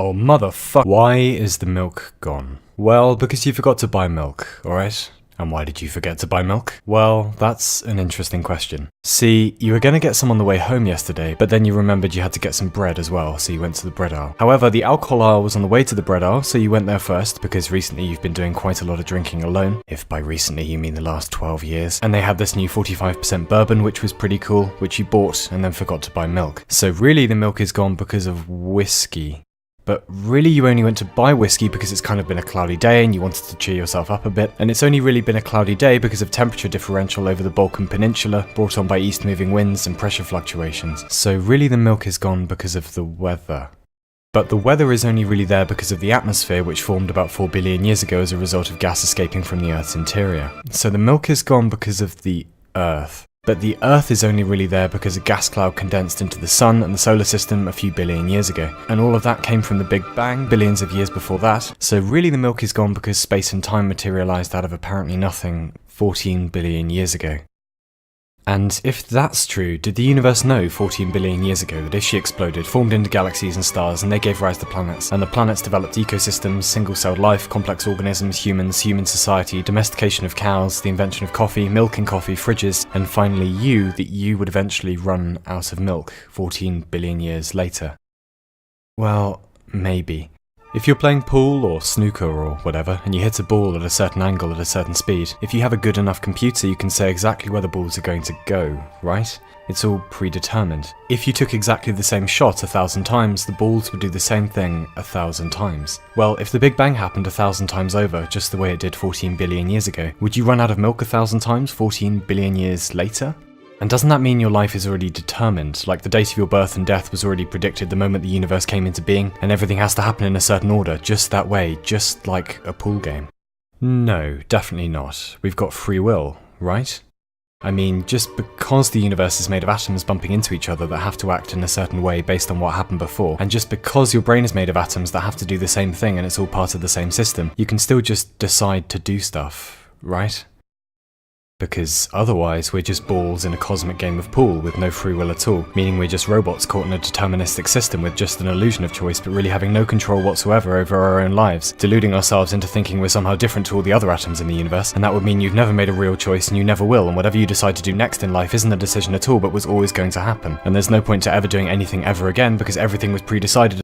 Oh motherfuck. Why is the milk gone? Well, because you forgot to buy milk, alright? And why did you forget to buy milk? Well, that's an interesting question. See, you were gonna get some on the way home yesterday, but then you remembered you had to get some bread as well, so you went to the bread aisle. However, the alcohol aisle was on the way to the bread aisle, so you went there first, because recently you've been doing quite a lot of drinking alone, if by recently you mean the last 12 years. And they had this new 45% bourbon, which was pretty cool, which you bought and then forgot to buy milk. So really the milk is gone because of whiskey. But really you only went to buy whiskey because it's kind of been a cloudy day and you wanted to cheer yourself up a bit, and it's only really been a cloudy day because of temperature differential over the Balkan Peninsula brought on by east moving winds and pressure fluctuations. So really the milk is gone because of the weather. But the weather is only really there because of the atmosphere, which formed about 4 billion years ago as a result of gas escaping from the Earth's interior. So the milk is gone because of the Earth. But the Earth is only really there because a gas cloud condensed into the Sun and the solar system a few billion years ago. And all of that came from the Big Bang, billions of years before that. So really the milk is gone because space and time materialized out of apparently nothing 14 billion years ago. And if that's true, did the universe know 14 billion years ago that if she exploded, formed into galaxies and stars, and they gave rise to planets, and the planets developed ecosystems, single-celled life, complex organisms, humans, human society, domestication of cows, the invention of coffee, milk and coffee, fridges, and finally that you would eventually run out of milk 14 billion years later? Well, maybe. If you're playing pool or snooker or whatever, and you hit a ball at a certain angle at a certain speed, if you have a good enough computer you can say exactly where the balls are going to go, right? It's all predetermined. If you took exactly the same shot 1,000 times, the balls would do the same thing 1,000 times. Well, if the Big Bang happened 1,000 times over, just the way it did 14 billion years ago, would you run out of milk 1,000 times 14 billion years later? And doesn't that mean your life is already determined, like the date of your birth and death was already predicted the moment the universe came into being, and everything has to happen in a certain order, just that way, just like a pool game? No, definitely not. We've got free will, right? I mean, just because the universe is made of atoms bumping into each other that have to act in a certain way based on what happened before, and just because your brain is made of atoms that have to do the same thing and it's all part of the same system, you can still just decide to do stuff, right? Because otherwise we're just balls in a cosmic game of pool with no free will at all, meaning we're just robots caught in a deterministic system with just an illusion of choice but really having no control whatsoever over our own lives, deluding ourselves into thinking we're somehow different to all the other atoms in the universe, and that would mean you've never made a real choice and you never will, and whatever you decide to do next in life isn't a decision at all but was always going to happen, and there's no point to ever doing anything ever again because everything was pre-decided